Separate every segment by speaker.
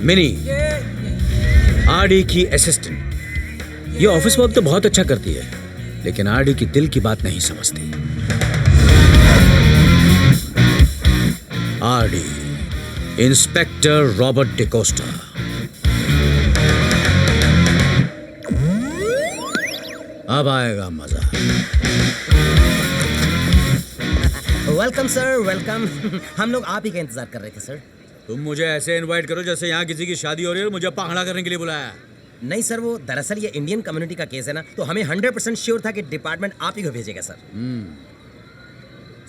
Speaker 1: Mini, RD की assistant. ये office work तो बहुत अच्छा करती है, लेकिन आरडी की दिल की बात नहीं समझती। RD, inspector Robert D'Costa. अब आएगा मजा।
Speaker 2: Welcome sir, welcome. हम लोग आप ही का इंतजार कर रहे थे सर।
Speaker 1: तुम मुझे ऐसे इनवाइट करो जैसे यहाँ किसी की शादी हो रही है और मुझे पहाड़ा करने के लिए बुलाया।
Speaker 2: नहीं सर, वो दरअसल ये इंडियन कम्युनिटी का केस है ना, तो हमें 100% श्योर था कि डिपार्टमेंट आप ही को भेजेगा सर।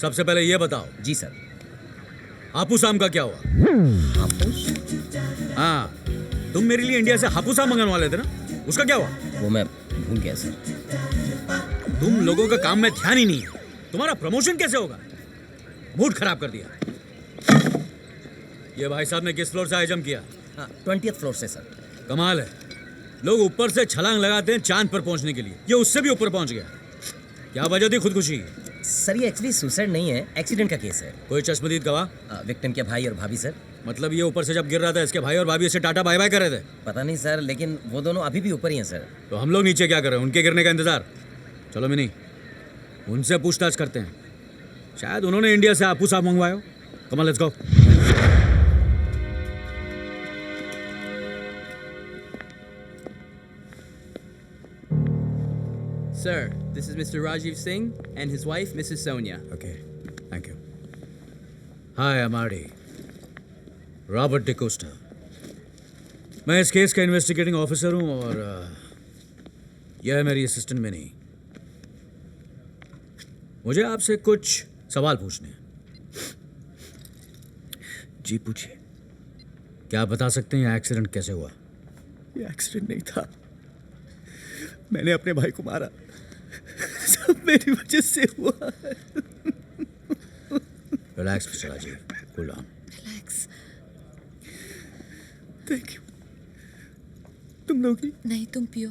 Speaker 1: सबसे पहले ये बताओ,
Speaker 2: जी सर।
Speaker 1: हापुस आम का क्या हुआ?
Speaker 2: हापुस?
Speaker 1: हाँ, तुम मेरे लिए इंडिया से हापुस आम मंगवाने वाले थे ना, उसका क्या हुआ?
Speaker 2: वो मैं भूल गया सर।
Speaker 1: तुम लोगों का काम में ध्यान ही नहीं है। तुम्हारा प्रमोशन कैसे होगा? मूड खराब कर दिया। ये भाई साहब ने किस फ्लोर से हाईजम्प किया?
Speaker 2: 20th फ्लोर से सर।
Speaker 1: कमाल है, लोग ऊपर से छलांग लगाते हैं चांद पर पहुंचने के लिए, ये उससे भी ऊपर पहुंच गया। क्या वजह थी खुदकुशी की?
Speaker 2: सर ये एक्चुअली सुसाइड नहीं है, एक्सीडेंट का केस है।
Speaker 1: कोई चश्मदीद गवाह?
Speaker 2: विक्टिम के भाई और भाभी सर।
Speaker 1: मतलब ये ऊपर से जब गिर रहा था इसके भाई और भाभी इसे टाटा बाय बाय कर रहे थे?
Speaker 2: पता नहीं सर, लेकिन वो दोनों अभी भी ऊपर ही हैं सर।
Speaker 1: तो हम लोग नीचे क्या कर रहे हैं? उनके गिरने का इंतजार। चलो मिनी, उनसे पूछताछ करते हैं, शायद उन्होंने इंडिया से हापुस आम मंगवाया हो। Come on, let's go.
Speaker 3: Sir, this is Mr. Rajiv Singh and his wife, Mrs. Sonia.
Speaker 1: Okay, thank you. Hi, I'm Ardy. Robert DeCosta. मैं इस केस का इन्वेस्टिगेटिंग ऑफिसर हूँ और यह है मेरी असिस्टेंट मिनी। मुझे आपसे कुछ सवाल पूछने हैं।
Speaker 4: जी पूछिए।
Speaker 1: क्या आप बता सकते हैं यह एक्सीडेंट कैसे हुआ?
Speaker 4: ये एक्सीडेंट नहीं था, मैंने अपने भाई को मारा। सब मेरी वजह से हुआ।
Speaker 1: Relax mister Rajiv, cool down.
Speaker 5: Relax.
Speaker 4: Thank you. तुम लोग ही?
Speaker 5: नहीं, तुम पियो।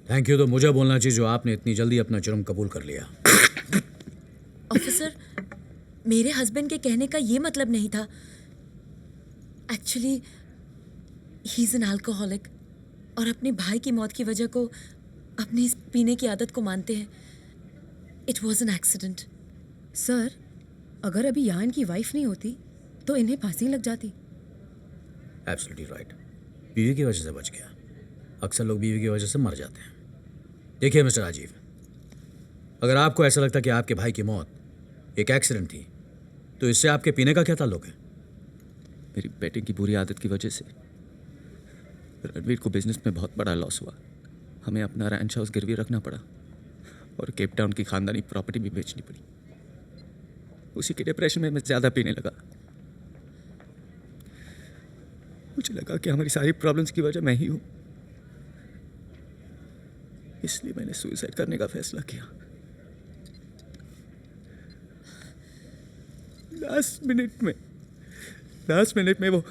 Speaker 1: थैंक यू तो मुझे बोलना चाहिए जो आपने इतनी जल्दी अपना जुर्म कबूल कर लिया।
Speaker 5: ऑफिसर, मेरे हस्बैंड के कहने का ये मतलब नहीं था। Actually he is an alcoholic और अपने भाई की मौत की वजह को अपनी इस पीने की आदत को मानते हैं। It was an accident.
Speaker 6: Sir, अगर अभी यहाँ इनकी वाइफ नहीं होती तो इन्हें फांसी लग जाती।
Speaker 1: Absolutely right. बीवी की वजह से बच गया। अक्सर लोग बीवी की वजह से मर जाते हैं। देखिए मिस्टर राजीव, अगर आपको ऐसा लगता कि आपके भाई की मौत एक एक्सीडेंट थी, तो इससे आपके पीने का क्या ताल्लुक है?
Speaker 4: मेरी बेटे की बुरी आदत की वजह से रणवीर को बिजनेस में बहुत बड़ा लॉस हुआ। हमें अपना रैंच हाउस गिरवी रखना पड़ा और केप टाउन की खानदानी प्रॉपर्टी भी बेचनी पड़ी। उसी के डिप्रेशन में मैं ज़्यादा पीने लगा। मुझे लगा कि हमारी सारी प्रॉब्लम्स की वजह मैं ही हूँ, इसलिए मैंने सुसाइड करने का फैसला किया। लास्ट मिनट में वो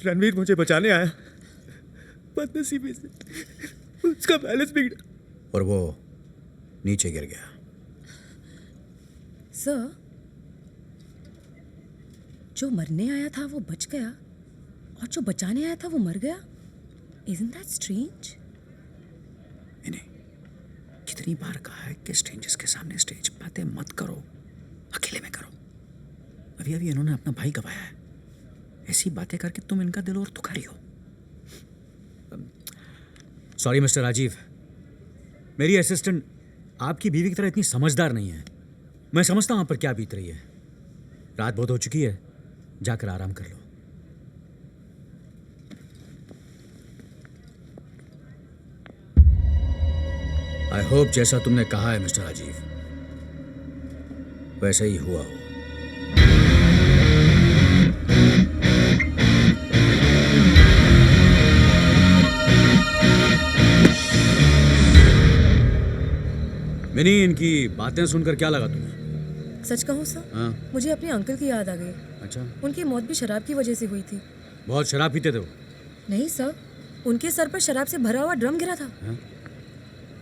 Speaker 4: रणवीर मुझे बचाने आया। बदनसीबी से उसका बैलेंस बिगड़ा
Speaker 1: और वो नीचे गिर गया।
Speaker 6: सर, जो मरने आया था वो बच गया और जो बचाने आया था वो मर गया। Isn't that strange?
Speaker 1: मैंने कितनी बार कहा है कि स्ट्रेंजर्स के सामने स्टेज बातें मत करो, अकेले में करो। अभी अभी इन्होंने अपना भाई गवाया है, ऐसी बातें करके तुम इनका दिल और दुखा रही हो। सॉरी मिस्टर राजीव, मेरी असिस्टेंट आपकी बीवी की तरह इतनी समझदार नहीं है। मैं समझता हूं आप पर क्या बीत रही है। रात बहुत हो चुकी है, जाकर आराम कर लो। आई होप जैसा तुमने कहा है मिस्टर राजीव, वैसा ही हुआ हो। मिनी, इनकी बातें सुनकर क्या लगा तुम्हें?
Speaker 6: सच कहूँ सर,
Speaker 1: हाँ?
Speaker 6: मुझे अपने अंकल की याद आ गई।
Speaker 1: अच्छा,
Speaker 6: उनकी मौत भी शराब की वजह से हुई थी।
Speaker 1: बहुत शराब पीते थे वो?
Speaker 6: नहीं सर, उनके सर पर शराब से भरा हुआ ड्रम गिरा था।
Speaker 1: हाँ?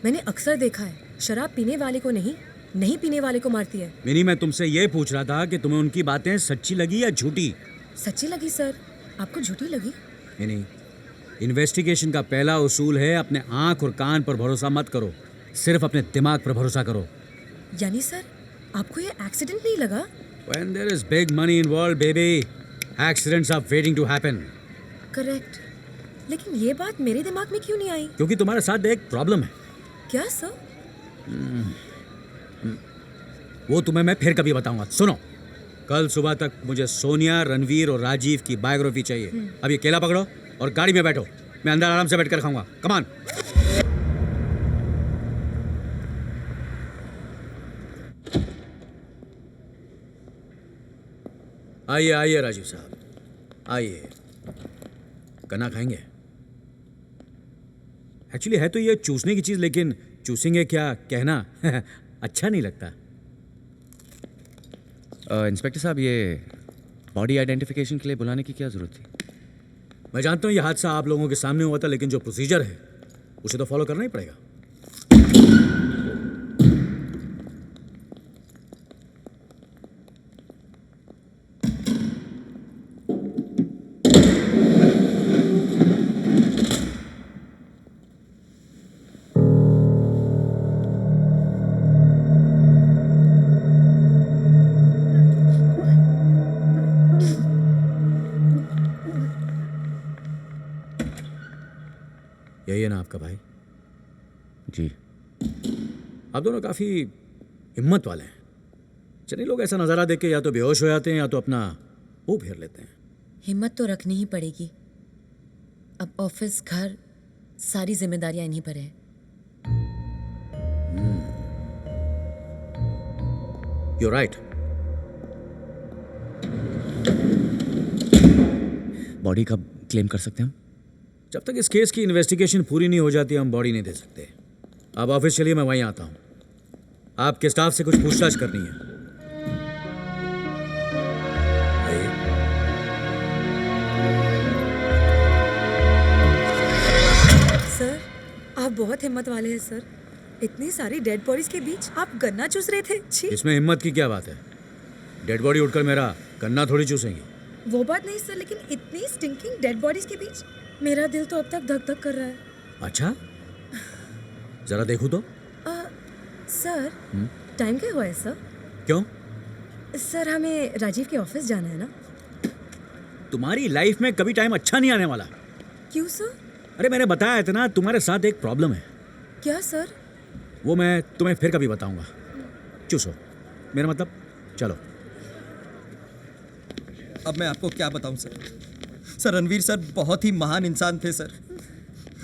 Speaker 6: मैंने अक्सर देखा है, शराब पीने वाले को नहीं पीने वाले को मारती है।
Speaker 1: मिनी, मैं तुमसे ये पूछ रहा था कि तुम्हें उनकी बातें सच्ची लगी या झूठी?
Speaker 6: सच्ची लगी सर। आपको झूठी लगी?
Speaker 1: नहीं, इन्वेस्टिगेशन का पहला उसूल है अपने आंख और कान पर भरोसा मत करो, सिर्फ अपने दिमाग पर भरोसा करो।
Speaker 6: यानी सर आपको ये एक्सीडेंट नहीं लगा?
Speaker 1: When there is big money involved, baby, accidents are waiting to happen.
Speaker 6: Correct, लेकिन ये बात मेरे दिमाग में क्यों नहीं आई?
Speaker 1: क्योंकि तुम्हारे साथ एक प्रॉब्लम है,
Speaker 6: क्या सर?
Speaker 1: वो तुम्हें मैं फिर कभी बताऊंगा। सुनो, कल सुबह तक मुझे सोनिया, रणवीर और राजीव की बायोग्राफी चाहिए। अब ये केला पकड़ो और गाड़ी में बैठो, मैं अंदर आराम से बैठकर खाऊंगा। कमान। आइए आइए राजीव साहब, आइए। गन्ना खाएंगे? एक्चुअली है तो ये चूसने की चीज़, लेकिन चूसेंगे क्या कहना अच्छा नहीं लगता।
Speaker 4: इंस्पेक्टर साहब, ये बॉडी आइडेंटिफिकेशन के लिए बुलाने की क्या ज़रूरत थी?
Speaker 1: मैं जानता हूँ ये हादसा आप लोगों के सामने हुआ था, लेकिन जो प्रोसीजर है उसे तो फॉलो करना ही पड़ेगा। यही है ना आपका भाई?
Speaker 4: जी।
Speaker 1: आप दोनों काफ़ी हिम्मत वाले हैं। चलिए, लोग ऐसा नज़ारा देख के या तो बेहोश हो जाते हैं या तो अपना मुंह फेर लेते हैं।
Speaker 5: हिम्मत तो रखनी ही पड़ेगी। अब ऑफिस, घर, सारी जिम्मेदारियां इन्हीं पर है।
Speaker 1: You right.
Speaker 4: बॉडी कब क्लेम कर सकते हैं हम?
Speaker 1: जब तक इस केस की इन्वेस्टिगेशन पूरी नहीं हो जाती हम बॉडी नहीं दे सकते। आप ऑफिस चलिए, मैं वहीं आता हूँ। आपके स्टाफ से कुछ पूछताछ करनी है। आइए।
Speaker 6: सर आप बहुत हिम्मत वाले हैं सर। इतनी सारी डेड बॉडीज के बीच आप गन्ना चूस रहे थे। छी।
Speaker 1: इसमें हिम्मत की क्या बात है? डेड बॉडी उठकर मेरा गन्ना थोड़ी चूसेंगी।
Speaker 6: वो बात नहीं सर, लेकिन इतनी स्टिंकिंग डेड बॉडीज के बीच मेरा दिल तो अब तक धक धक कर रहा है।
Speaker 1: अच्छा, जरा देखूँ तो।
Speaker 6: सर टाइम क्या हुआ है सर?
Speaker 1: क्यों?
Speaker 6: सर हमें राजीव के ऑफिस जाना है ना।
Speaker 1: तुम्हारी लाइफ में कभी टाइम अच्छा नहीं आने वाला।
Speaker 6: क्यों सर?
Speaker 1: अरे मैंने बताया था ना, तुम्हारे साथ एक प्रॉब्लम है।
Speaker 6: क्या सर?
Speaker 1: वो मैं तुम्हें फिर कभी बताऊंगा। चूसो, मेरा मतलब चलो।
Speaker 2: अब मैं आपको क्या बताऊं सर। सर रणवीर सर बहुत ही महान इंसान थे सर।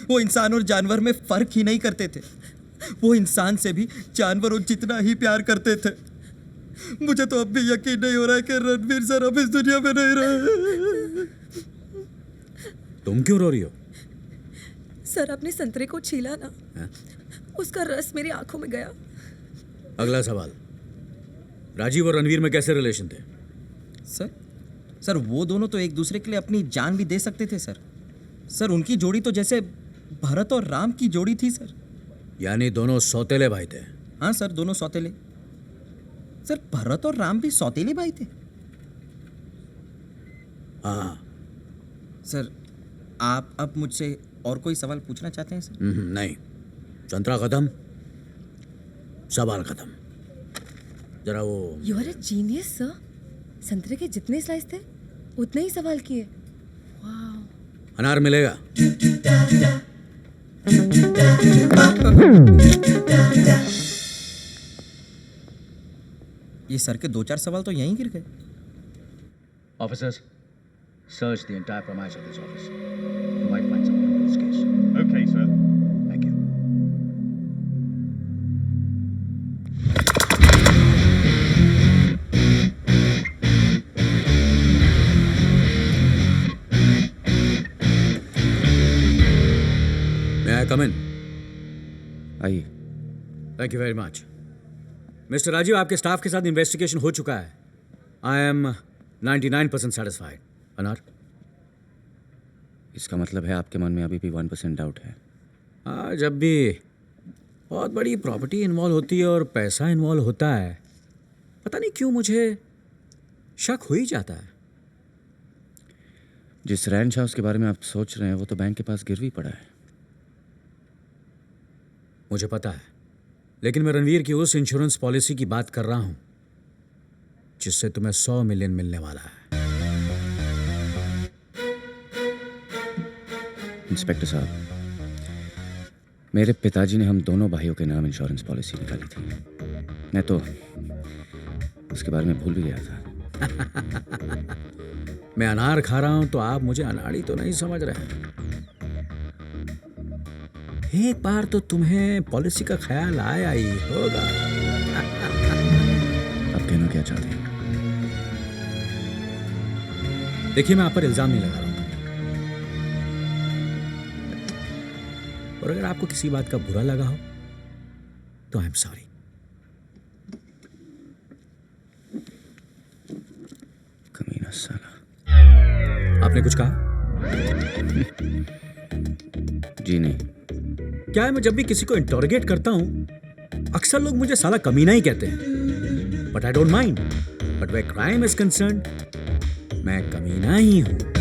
Speaker 2: वो इंसान और जानवर में फर्क ही नहीं करते थे। वो इंसान से भी जानवरों जितना ही प्यार करते थे। मुझे तो अब भी यकीन नहीं हो रहा है कि रणवीर सर अब इस दुनिया में नहीं रहे।
Speaker 1: तुम क्यों रो रही हो?
Speaker 6: सर अपने संतरे को छीला ना,
Speaker 1: हाँ?
Speaker 6: उसका रस मेरी आंखों में गया।
Speaker 1: अगला सवाल, राजीव और रणवीर में कैसे रिलेशन थे?
Speaker 2: सर वो दोनों तो एक दूसरे के लिए अपनी जान भी दे सकते थे सर। सर उनकी जोड़ी तो जैसे भरत और राम की जोड़ी थी सर।
Speaker 1: यानी दोनों सौतेले भाई थे?
Speaker 2: हाँ सर, दोनों सौतेले। सर भरत और राम भी सौतेले भाई थे।
Speaker 1: हाँ।
Speaker 2: सर आप अब मुझसे और कोई सवाल पूछना चाहते हैं सर?
Speaker 1: नहीं, संतरा खत्म, सवाल खत्म। जरा वो
Speaker 6: you are a genius sir. संतरे के जितने स्लाइस थे उतने ही सवाल किए।
Speaker 1: अनार मिलेगा?
Speaker 2: ये सर के 2-4 सवाल तो यहीं गिर गए।
Speaker 1: Officers, search the entire premise of this office. You might find something in this case.
Speaker 7: Okay, sir.
Speaker 1: Thank you. May I come in?
Speaker 4: आइए।
Speaker 1: Thank you very much. Mister Rajiv, आपके स्टाफ के साथ इन्वेस्टिगेशन हो चुका है। I am 99% satisfied. अनार?
Speaker 4: इसका मतलब है आपके मन में अभी भी 1% डाउट है?
Speaker 1: हाँ, जब भी बहुत बड़ी प्रॉपर्टी इन्वॉल्व होती है और पैसा इन्वॉल्व होता है, पता नहीं क्यों मुझे शक हो ही जाता है।
Speaker 4: जिस रैंच हाउस के बारे में आप सोच रहे हैं वो तो बैंक के पास गिरवी पड़ा है।
Speaker 1: मुझे पता है, लेकिन मैं रणवीर की उस इंश्योरेंस पॉलिसी की बात कर रहा हूं जिससे तुम्हें 100 मिलियन मिलने वाला है।
Speaker 4: इंस्पेक्टर साहब, मेरे पिताजी ने हम दोनों भाइयों के नाम इंश्योरेंस पॉलिसी निकाली थी। मैं तो उसके बारे में भूल भी गया था।
Speaker 1: मैं अनार खा रहा हूं तो आप मुझे अनाड़ी तो नहीं समझ रहे हैं। एक बार तो तुम्हें पॉलिसी का ख्याल आया ही होगा।
Speaker 4: आप कहना क्या चाहते हैं?
Speaker 1: देखिए, मैं आप पर इल्जाम नहीं लगा रहा हूं, और अगर आपको किसी बात का बुरा लगा हो तो आई एम सॉरी।
Speaker 4: कमीना साला।
Speaker 1: आपने कुछ कहा?
Speaker 4: जी नहीं।
Speaker 1: क्या है, मैं जब भी किसी को इंटरोगेट करता हूं अक्सर लोग मुझे साला कमीना ही कहते हैं, but I don't mind. But where crime is concerned, मैं कमीना ही हूं।